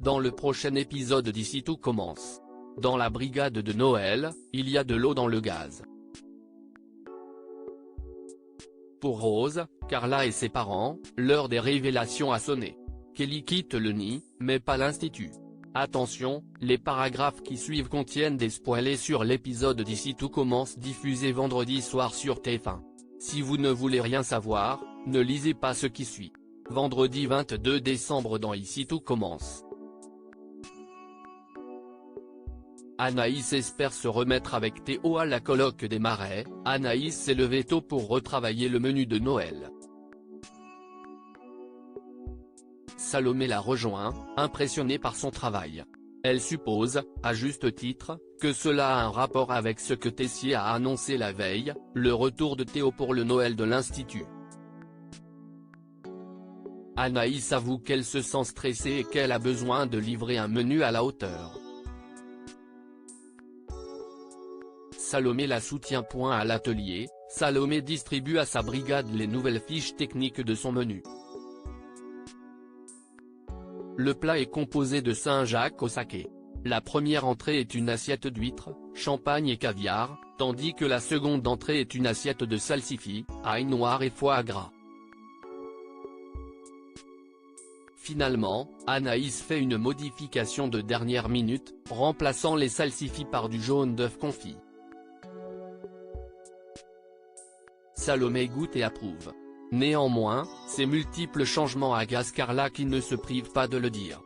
Dans le prochain épisode d'Ici tout commence. Dans la brigade de Noël, il y a de l'eau dans le gaz. Pour Rose, Carla et ses parents, l'heure des révélations a sonné. Kelly quitte le nid, mais pas l'institut. Attention, les paragraphes qui suivent contiennent des spoilers sur l'épisode d'Ici tout commence diffusé vendredi soir sur TF1. Si vous ne voulez rien savoir, ne lisez pas ce qui suit. Vendredi 22 décembre dans Ici tout commence. Anaïs espère se remettre avec Théo à la colloque des Marais. Anaïs s'est levée tôt pour retravailler le menu de Noël. Salomé la rejoint, impressionnée par son travail. Elle suppose, à juste titre, que cela a un rapport avec ce que Tessier a annoncé la veille, le retour de Théo pour le Noël de l'Institut. Anaïs avoue qu'elle se sent stressée et qu'elle a besoin de livrer un menu à la hauteur. Salomé la soutient. À l'atelier, Salomé distribue à sa brigade les nouvelles fiches techniques de son menu. Le plat est composé de Saint-Jacques au saké. La première entrée est une assiette d'huîtres, champagne et caviar, tandis que la seconde entrée est une assiette de salsifis, ail noir et foie gras. Finalement, Anaïs fait une modification de dernière minute, remplaçant les salsifis par du jaune d'œuf confit. Salomé goûte et approuve. Néanmoins, ces multiples changements agacent Carla qui ne se prive pas de le dire.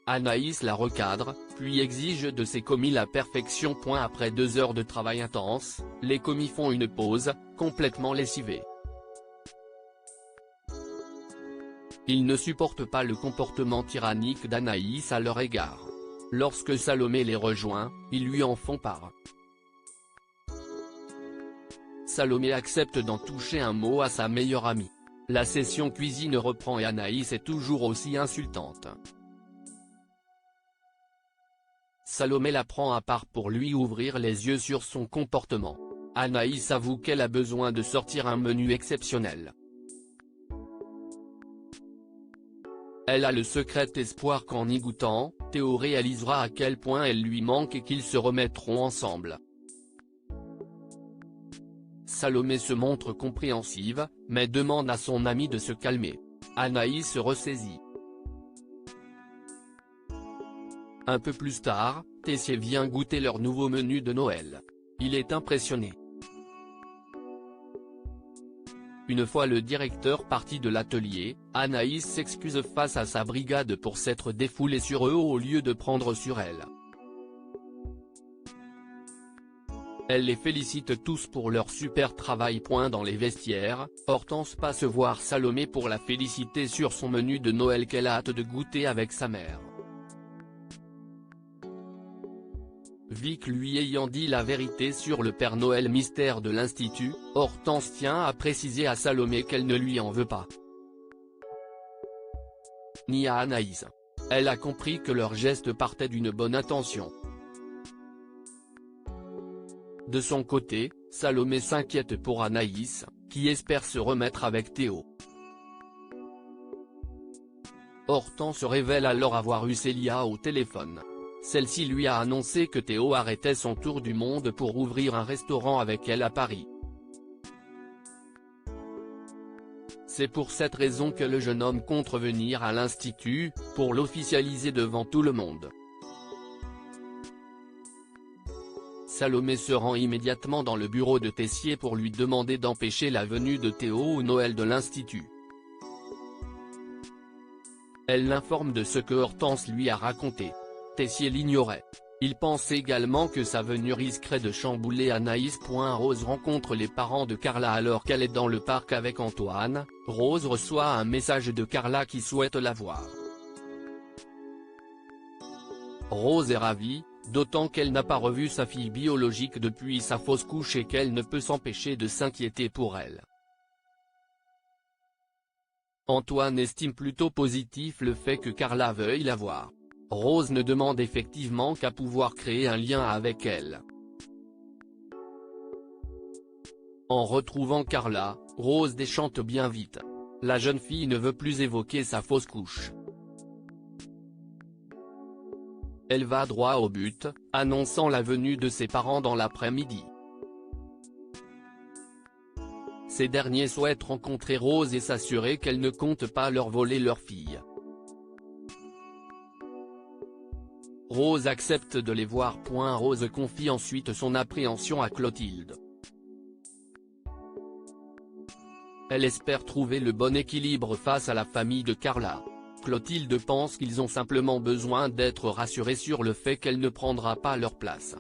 Anaïs la recadre, puis exige de ses commis la perfection. Après 2 heures de travail intense, les commis font une pause, complètement lessivés. Ils ne supportent pas le comportement tyrannique d'Anaïs à leur égard. Lorsque Salomé les rejoint, ils lui en font part. Salomé accepte d'en toucher un mot à sa meilleure amie. La session cuisine reprend et Anaïs est toujours aussi insultante. Salomé la prend à part pour lui ouvrir les yeux sur son comportement. Anaïs avoue qu'elle a besoin de sortir un menu exceptionnel. Elle a le secret espoir qu'en y goûtant, Théo réalisera à quel point elle lui manque et qu'ils se remettront ensemble. Salomé se montre compréhensive, mais demande à son amie de se calmer. Anaïs se ressaisit. Un peu plus tard, Tessier vient goûter leur nouveau menu de Noël. Il est impressionné. Une fois le directeur parti de l'atelier, Anaïs s'excuse face à sa brigade pour s'être défoulée sur eux au lieu de prendre sur elle. Elle les félicite tous pour leur super travail. Dans les vestiaires, Hortense passe voir Salomé pour la féliciter sur son menu de Noël qu'elle a hâte de goûter avec sa mère. Vic lui ayant dit la vérité sur le Père Noël mystère de l'Institut, Hortense tient à préciser à Salomé qu'elle ne lui en veut pas. Ni à Anaïs. Elle a compris que leur geste partait d'une bonne intention. De son côté, Salomé s'inquiète pour Anaïs, qui espère se remettre avec Théo. Hortense révèle alors avoir eu Célia au téléphone. Celle-ci lui a annoncé que Théo arrêtait son tour du monde pour ouvrir un restaurant avec elle à Paris. C'est pour cette raison que le jeune homme compte revenir à l'Institut, pour l'officialiser devant tout le monde. Salomé se rend immédiatement dans le bureau de Tessier pour lui demander d'empêcher la venue de Théo au Noël de l'Institut. Elle l'informe de ce que Hortense lui a raconté. Tessier l'ignorait. Il pense également que sa venue risquerait de chambouler Anaïs. Rose rencontre les parents de Carla alors qu'elle est dans le parc avec Antoine. Rose reçoit un message de Carla qui souhaite la voir. Rose est ravie, d'autant qu'elle n'a pas revu sa fille biologique depuis sa fausse couche et qu'elle ne peut s'empêcher de s'inquiéter pour elle. Antoine estime plutôt positif le fait que Carla veuille la voir. Rose ne demande effectivement qu'à pouvoir créer un lien avec elle. En retrouvant Carla, Rose déchante bien vite. La jeune fille ne veut plus évoquer sa fausse couche. elle va droit au but, annonçant la venue de ses parents dans l'après-midi. Ces derniers souhaitent rencontrer Rose et s'assurer qu'elle ne compte pas leur voler leur fille. Rose accepte de les voir. Rose confie ensuite son appréhension à Clotilde. Elle espère trouver le bon équilibre face à la famille de Carla. Clotilde pense qu'ils ont simplement besoin d'être rassurés sur le fait qu'elle ne prendra pas leur place.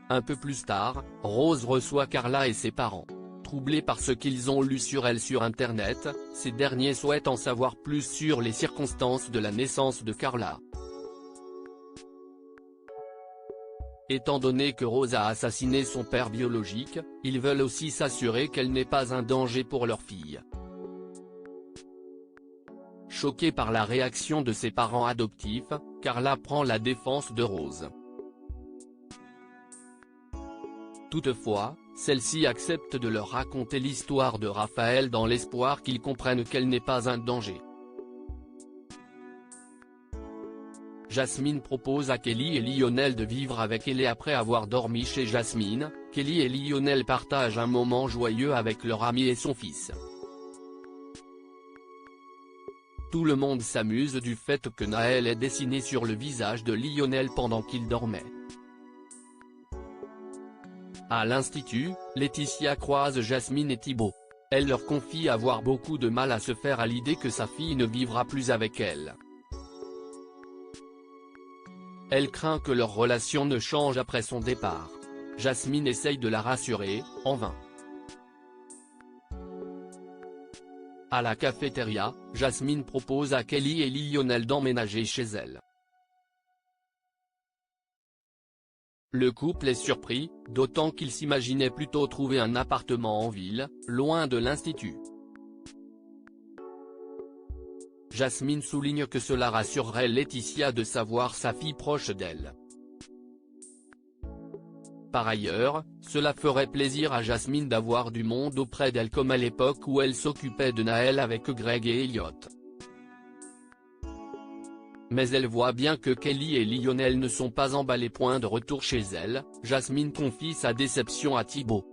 Un peu plus tard, Rose reçoit Carla et ses parents. Troublés par ce qu'ils ont lu sur elle sur Internet, ces derniers souhaitent en savoir plus sur les circonstances de la naissance de Carla. Étant donné que Rose a assassiné son père biologique, ils veulent aussi s'assurer qu'elle n'est pas un danger pour leur fille. Choquée par la réaction de ses parents adoptifs, Carla prend la défense de Rose. Toutefois, celle-ci accepte de leur raconter l'histoire de Raphaël dans l'espoir qu'ils comprennent qu'elle n'est pas un danger. Jasmine propose à Kelly et Lionel de vivre avec elle et après avoir dormi chez Jasmine, Kelly et Lionel partagent un moment joyeux avec leur ami et son fils. Tout le monde s'amuse du fait que Naël est dessiné sur le visage de Lionel pendant qu'il dormait. À l'institut, Laetitia croise Jasmine et Thibaut. Elle leur confie avoir beaucoup de mal à se faire à l'idée que sa fille ne vivra plus avec elle. Elle craint que leur relation ne change après son départ. Jasmine essaye de la rassurer, en vain. À la cafétéria, Jasmine propose à Kelly et Lionel d'emménager chez elle. Le couple est surpris, d'autant qu'ils s'imaginaient plutôt trouver un appartement en ville, loin de l'institut. Jasmine souligne que cela rassurerait Laetitia de savoir sa fille proche d'elle. Par ailleurs, cela ferait plaisir à Jasmine d'avoir du monde auprès d'elle comme à l'époque où elle s'occupait de Naël avec Greg et Elliot. Mais elle voit bien que Kelly et Lionel ne sont pas emballés. De retour chez elle, Jasmine confie sa déception à Thibaut.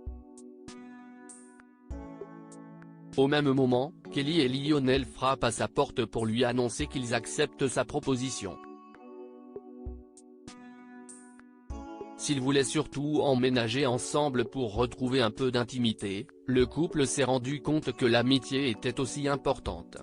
Au même moment, Kelly et Lionel frappent à sa porte pour lui annoncer qu'ils acceptent sa proposition. S'ils voulaient surtout emménager ensemble pour retrouver un peu d'intimité, le couple s'est rendu compte que l'amitié était aussi importante.